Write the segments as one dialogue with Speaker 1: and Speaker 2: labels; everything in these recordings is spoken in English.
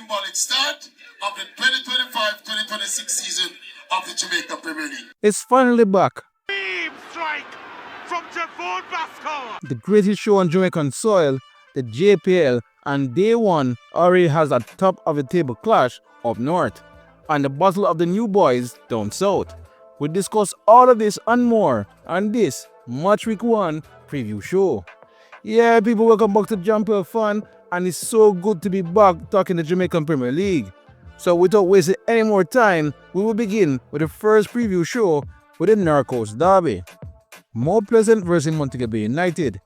Speaker 1: symbolic start of the 2025-2026 season of the Jamaica Premier League.
Speaker 2: It's finally back.
Speaker 3: Beam strike from Javon Basco.
Speaker 2: The greatest show on Jamaican soil, the JPL, and day one already has a top of the table clash up north and the battle of the new boys down south. We discuss all of this and more on this Match Week 1 preview show. Yeah, people, welcome back to Jumper Fun, and it's so good to be back talking the Jamaican Premier League. So without wasting any more time, we will begin with the first preview show with the Narcos Derby. Mount Pleasant versus Montego Bay United.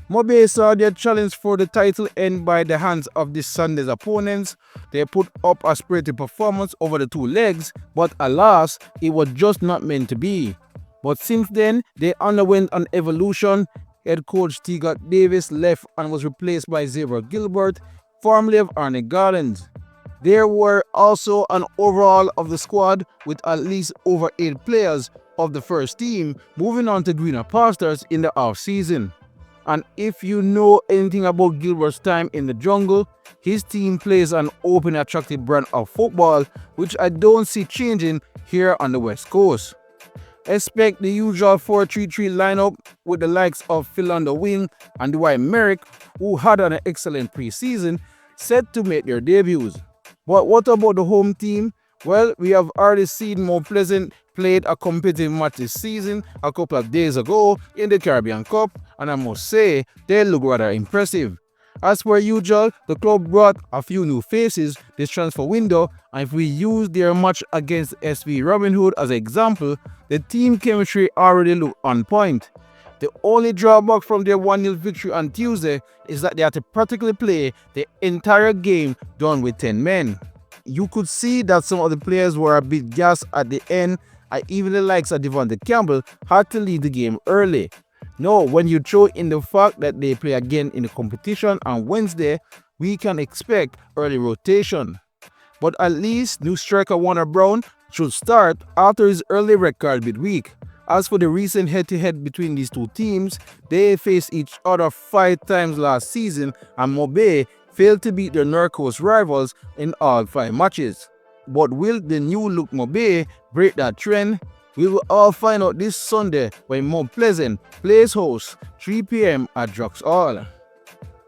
Speaker 2: Mobe saw their challenge for the title end by the hands of this Sunday's opponents. They put up a spirited performance over the two legs, but alas, it was just not meant to be. But since then, they underwent an evolution. Head coach Tegot Davis left and was replaced by Xavier Gilbert, formerly of Arnett Gardens. There were also an overhaul of the squad with at least over 8 players of the first team moving on to greener pastures in the off-season. And if you know anything about Gilbert's time in the jungle, his team plays an open, attractive brand of football, which I don't see changing here on the West Coast. Expect the usual 4-3-3 lineup with the likes of Phil on the wing and Dwight Merrick, who had an excellent preseason, set to make their debuts. But what about the home team? Well, we have already seen Mount Pleasant played a competitive match this season a couple of days ago in the Caribbean Cup, and I must say, they look rather impressive. As per usual, the club brought a few new faces this transfer window, and if we use their match against SV Robin Hood as an example, the team chemistry already looked on point. The only drawback from their 1-0 victory on Tuesday is that they had to practically play the entire game done with 10 men. You could see that some of the players were a bit gassed at the end, and even the likes of Devontae Campbell had to leave the game early. No, when you throw in the fact that they play again in the competition on Wednesday, we can expect early rotation. But at least new striker Warner Brown should start after his early record midweek. As for the recent head-to-head between these two teams, they faced each other 5 times last season, and Mobe failed to beat their Narcos rivals in all 5 matches. But will the new look Mobe break that trend? We will all find out this Sunday when Mount Pleasant plays host 3 p.m. at Drux Hall.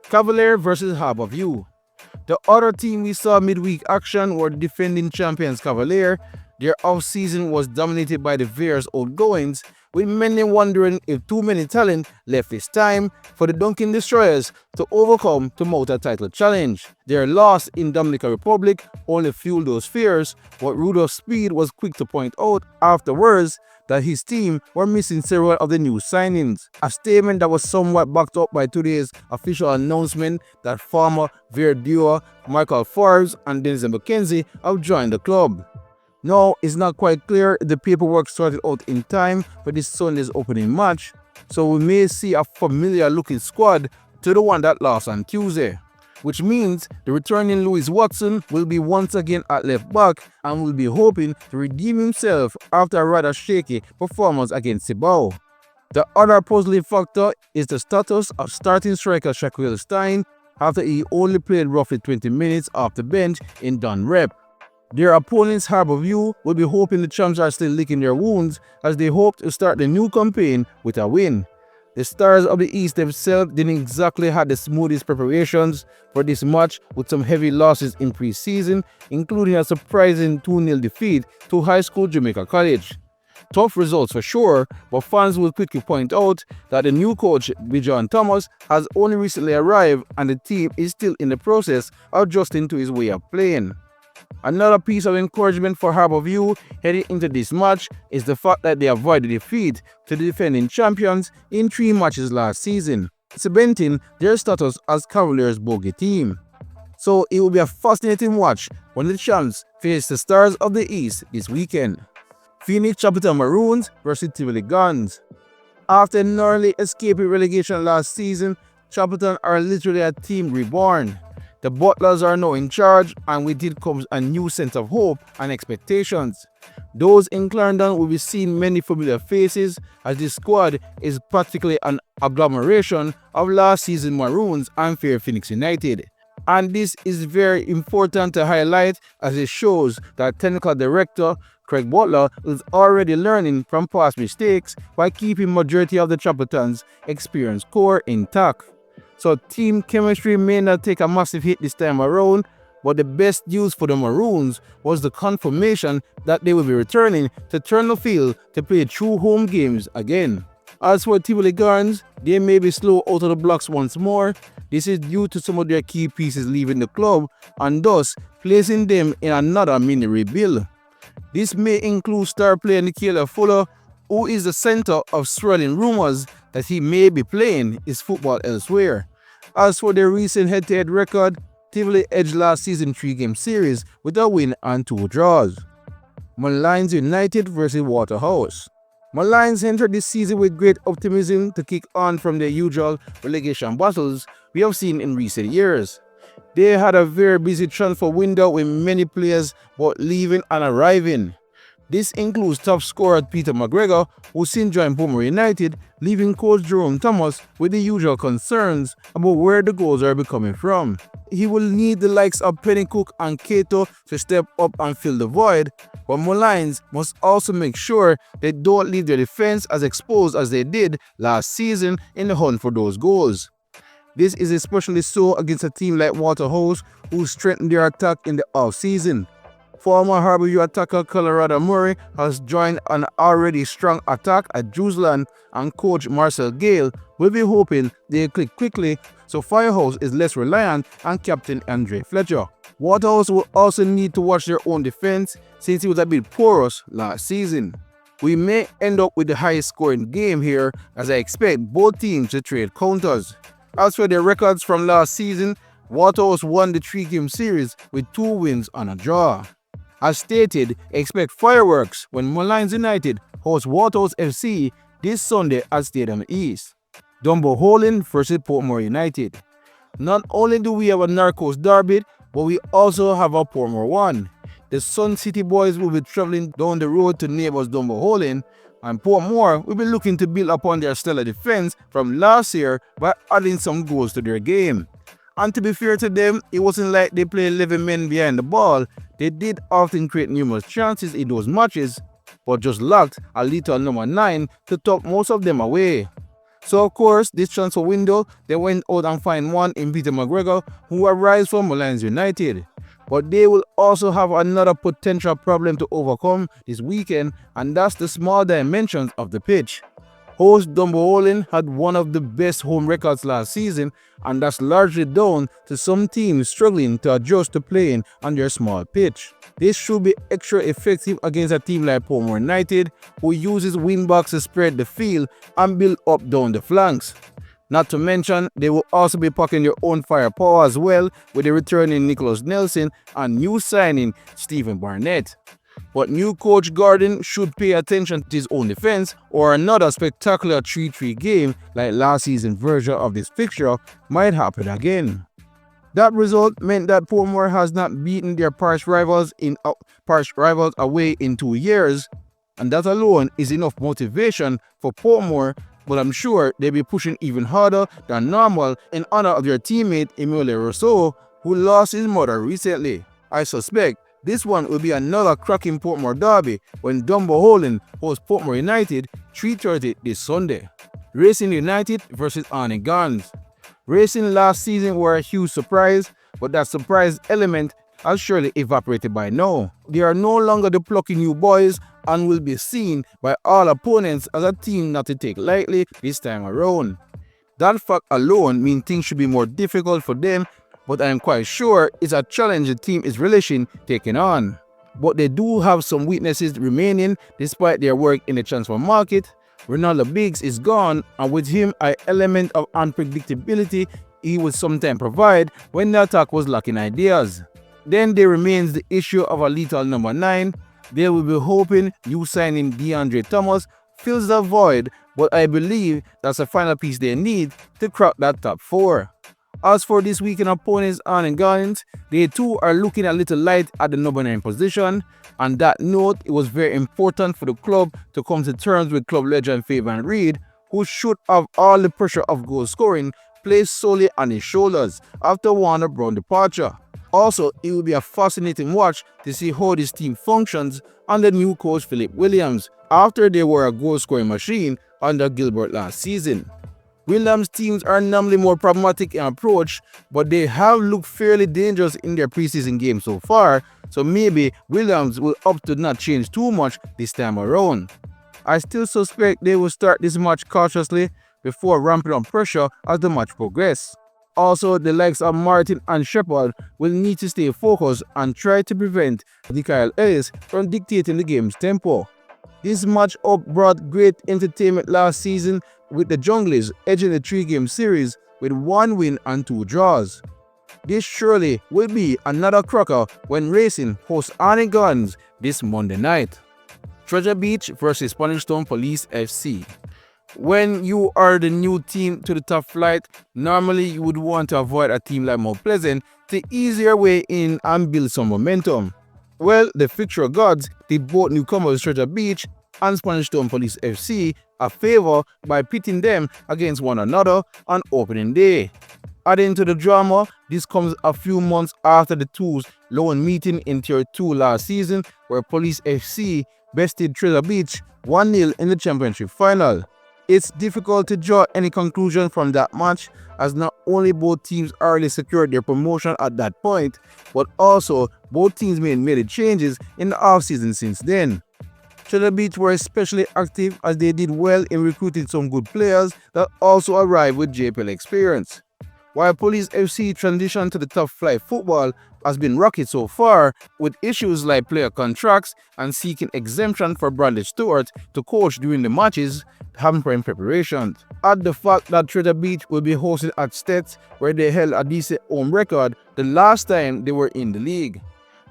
Speaker 2: Cavalier versus Harbour. The other team we saw midweek action were defending champions Cavalier. Their off-season was dominated by the various outgoings, with many wondering if too many talent left this time for the Dunkin' Destroyers to overcome to mount a title challenge. Their loss in Dominican Republic only fueled those fears, but Rudolph Speed was quick to point out afterwards that his team were missing several of the new signings, a statement that was somewhat backed up by today's official announcement that former Verdure, Michael Forbes and Dennis McKenzie have joined the club. Now, it's not quite clear if the paperwork started out in time for this Sunday's opening match, so we may see a familiar looking squad to the one that lost on Tuesday, which means the returning Louis Watson will be once again at left back and will be hoping to redeem himself after a rather shaky performance against Cibao. The other puzzling factor is the status of starting striker Shaquille Stein after he only played roughly 20 minutes off the bench in Dunrep. Their opponents Harbour will be hoping the champs are still licking their wounds as they hope to start the new campaign with a win. The Stars of the East themselves didn't exactly have the smoothest preparations for this match, with some heavy losses in pre-season, including a surprising 2-0 defeat to high school Jamaica College. Tough results for sure, but fans will quickly point out that the new coach, Bijan Thomas, has only recently arrived and the team is still in the process of adjusting to his way of playing. Another piece of encouragement for Harbour heading into this match is the fact that they avoided defeat to the defending champions in 3 matches last season, cementing their status as Cavaliers' bogey team. So it will be a fascinating watch when the champs face the Stars of the East this weekend. Phoenix Chapelton Maroons versus Tivoli Guns. After narrowly escaping relegation last season, Chapelton are literally a team reborn. The Butlers are now in charge, and with it comes a new sense of hope and expectations. Those in Clarendon will be seeing many familiar faces, as this squad is practically an agglomeration of last season's Maroons and Fair Phoenix United. And this is very important to highlight as it shows that technical director Craig Butler is already learning from past mistakes by keeping majority of the Chapelton's experienced core intact. So team chemistry may not take a massive hit this time around, but the best news for the Maroons was the confirmation that they will be returning to Turner Field to play true home games again. As for Tivoli Gardens, they may be slow out of the blocks once more. This is due to some of their key pieces leaving the club and thus placing them in another mini rebuild. This may include star player Nicola Fuller, who is the center of swirling rumors that he may be playing his football elsewhere. As for their recent head-to-head record, Tivoli edged last season's 3-game series with a win and 2 draws. Molynes United vs Waterhouse. Molynes entered this season with great optimism to kick on from their usual relegation battles we have seen in recent years. They had a very busy transfer window with many players both leaving and arriving. This includes top scorer Peter McGregor, who soon joined Portmore United, leaving coach Jerome Thomas with the usual concerns about where the goals are coming from. He will need the likes of Pennycook and Cato to step up and fill the void, but Molynes must also make sure they don't leave their defense as exposed as they did last season in the hunt for those goals. This is especially so against a team like Waterhouse, who strengthened their attack in the off-season. Former Harbour attacker Colorado Murray has joined an already strong attack at Jerusalem, and coach Marcel Gale will be hoping they click quickly so Firehouse is less reliant on captain Andre Fletcher. Waterhouse will also need to watch their own defense since it was a bit porous last season. We may end up with the highest scoring game here as I expect both teams to trade counters. As for their records from last season, Waterhouse won the 3-game series with 2 wins and a draw. As stated, expect fireworks when Molynes United host Waterhouse FC this Sunday at Stadium East. Dunbeholden vs Portmore United. Not only do we have a Narcos derby, but we also have a Portmore one. The Sun City boys will be traveling down the road to neighbours Dunbeholden, and Portmore will be looking to build upon their stellar defense from last year by adding some goals to their game. And to be fair to them, it wasn't like they played 11 men behind the ball. They did often create numerous chances in those matches, but just lacked a little number 9 to top most of them away. So of course, this transfer window, they went out and find one in Peter McGregor, who arrives from Molynes United. But they will also have another potential problem to overcome this weekend, and that's the small dimensions of the pitch. Host Dunbeholden had one of the best home records last season, and that's largely down to some teams struggling to adjust to playing on their small pitch. This should be extra effective against a team like Portmore United, who uses wingbacks to spread the field and build up down the flanks. Not to mention, they will also be packing their own firepower as well with the returning Nicholas Nelson and new signing Stephen Arnett. But new coach Gordon should pay attention to his own defense, or another spectacular 3-3 game like last season's version of this fixture might happen again. That result meant that Portmore has not beaten their parish rivals away in 2 years, and that alone is enough motivation for Portmore, but I'm sure they'll be pushing even harder than normal in honor of their teammate Emile Rousseau, who lost his mother recently. I suspect this one will be another cracking Portmore derby when Dunbeholden hosts Portmore United 3:30 this Sunday. Racing United vs Arnett. Racing last season were a huge surprise, but that surprise element has surely evaporated by now. They are no longer the plucky new boys and will be seen by all opponents as a team not to take lightly this time around. That fact alone means things should be more difficult for them, but I am quite sure it's a challenge the team is relishing taking on. But they do have some weaknesses remaining despite their work in the transfer market. Ronaldo Biggs is gone, and with him an element of unpredictability he would sometimes provide when the attack was lacking ideas. Then there remains the issue of a lethal number 9. They will be hoping new signing DeAndre Thomas fills the void, but I believe that's the final piece they need to crack that top 4. As for this weekend opponents Arnett, they too are looking a little light at the number 9 position. On that note, it was very important for the club to come to terms with club legend Fabian Reid, who should have all the pressure of goal scoring placed solely on his shoulders after Warner Brown departure. Also, it will be a fascinating watch to see how this team functions under new coach Philip Williams after they were a goal-scoring machine under Gilbert last season. Williams' teams are normally more pragmatic in approach, but they have looked fairly dangerous in their preseason games so far, so maybe Williams will opt to not change too much this time around. I still suspect they will start this match cautiously before ramping up pressure as the match progresses. Also, the likes of Martin and Shepard will need to stay focused and try to prevent Kyle Ellis from dictating the game's tempo. This match-up brought great entertainment last season, with the Junglers edging the 3-game series with 1 win and 2 draws. This surely will be another cracker when Racing hosts Arnett Guns this Monday night. Treasure Beach versus Spanish Town Police FC. When you are the new team to the top flight, normally you would want to avoid a team like Mount Pleasant to ease your way in and build some momentum. Well, the fixture gods did both newcomers Treasure Beach and Spanish Town Police FC a favor by pitting them against one another on opening day. Adding to the drama, this comes a few months after the two's lone meeting in Tier 2 last season, where Police FC bested Treasure Beach 1-0 in the championship final. It's difficult to draw any conclusion from that match, as not only both teams already secured their promotion at that point, but also both teams made many changes in the offseason since then. Treasure Beach were especially active as they did well in recruiting some good players that also arrived with JPL experience. While Police FC transition to the top flight football has been rocky so far, with issues like player contracts and seeking exemption for Bradley Stewart to coach during the matches, hampering preparations. Add the fact that Treasure Beach will be hosted at Stets, where they held a decent home record the last time they were in the league.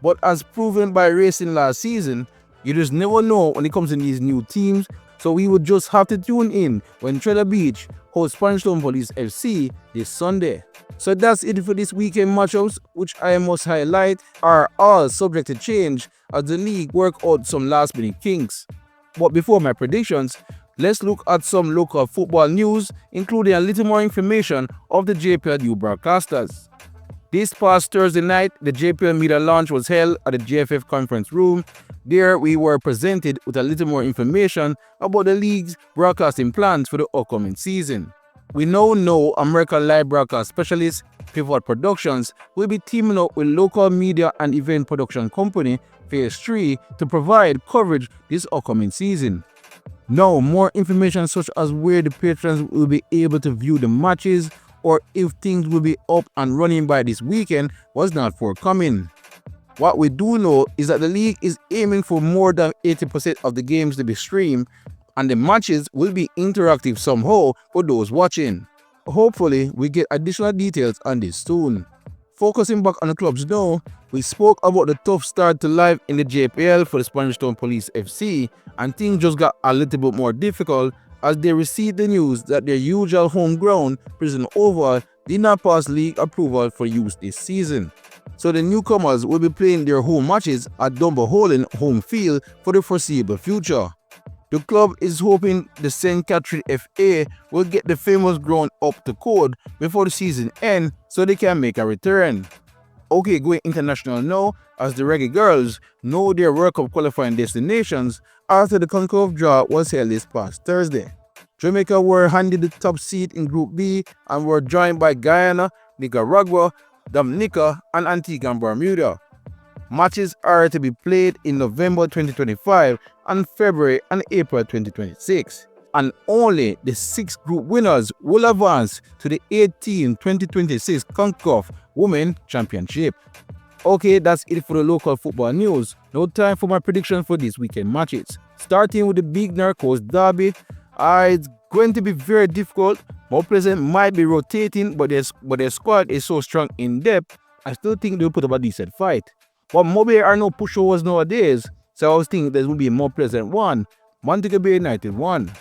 Speaker 2: But as proven by Racing last season, you just never know when it comes to these new teams, so we would just have to tune in when Treasure Beach hosts Spanish Town Police FC this Sunday. So that's it for this weekend matchups, which I must highlight are all subject to change as the league work out some last minute kinks. But before my predictions, let's look at some local football news, including a little more information of the JPL new broadcasters. This past Thursday night, the JPL media launch was held at the JFF conference room. There, we were presented with a little more information about the league's broadcasting plans for the upcoming season. We now know American Live broadcast specialist Pivot Productions will be teaming up with local media and event production company Phase 3 to provide coverage this upcoming season. Now, more information such as where the patrons will be able to view the matches or if things will be up and running by this weekend was not forthcoming. What we do know is that the league is aiming for more than 80% of the games to be streamed, and the matches will be interactive somehow for those watching. Hopefully, we get additional details on this soon. Focusing back on the clubs now, we spoke about the tough start to life in the JPL for the Spanish Town Police FC, and things just got a little bit more difficult as they received the news that their usual home ground, Prison Oval, did not pass league approval for use this season. So the newcomers will be playing their home matches at Dunbeholden home field for the foreseeable future. The club is hoping the St. Catherine FA will get the famous ground up to code before the season ends so they can make a return. Okay, going international now, as the Reggae Girls know their World Cup qualifying destinations after the concurrent draw was held this past Thursday. Jamaica were handed the top seed in Group B and were joined by Guyana, Nicaragua, Dominica, and Antigua and Bermuda. Matches are to be played in November 2025 and February and April 2026. And only the 6 group winners will advance to the 2026 CONCACAF Women Championship. Okay, that's it for the local football news. No time for my prediction for this weekend matches. Starting with the big Narcos derby, it's going to be very difficult. Mount Pleasant might be rotating, but their squad is so strong in depth, I still think they'll put up a decent fight. But Moby are no pushovers nowadays, so I was thinking there will be a Mount Pleasant 1, Montego Bay United 1.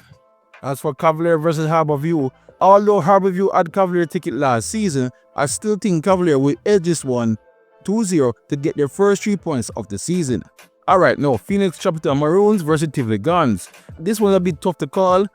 Speaker 2: As for Cavalier versus Harbour, although Harbour had Cavalier ticket last season, I still think Cavalier will edge this one 2-0 to get their first 3 points of the season. Alright, now Phoenix Chapelton Maroons versus Tivoli Guns. This one a bit tough to call,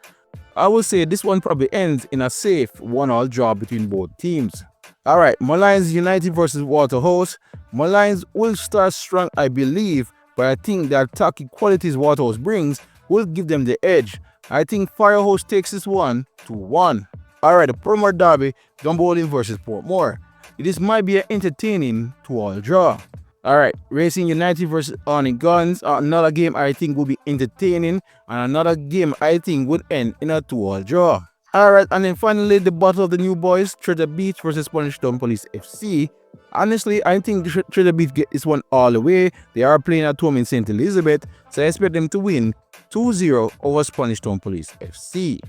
Speaker 2: I would say this one probably ends in a safe 1-1 draw between both teams. Alright, Molynes United versus Waterhouse. Molynes will start strong, I believe, but I think the attacking qualities Waterhouse brings will give them the edge. I think Firehouse takes this one 2-1. Alright, the Portmore derby, Dunbeholden versus Portmore. This might be an entertaining 2-2 draw. Alright, Racing United versus Arnett Guns. Another game I think will be entertaining, and another game I think would end in a 2-2 draw. Alright, and then finally the battle of the new boys, Treasure Beach versus Spanish Town Police FC. Honestly, I think Treasure Beach get this one all the way. They are playing at home in St. Elizabeth, so I expect them to win 2-0 over Spanish Town Police FC.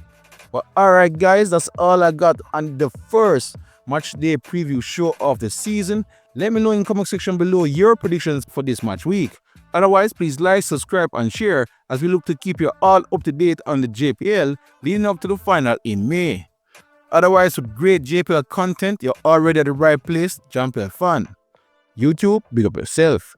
Speaker 2: But alright guys, that's all I got on the first match day preview show of the season. Let me know in the comment section below your predictions for this match week. Otherwise, please like, subscribe and share as we look to keep you all up to date on the JPL leading up to the final in May. Otherwise, with great JPL content, you're already at the right place, Jamaica fan. YouTube, big up yourself.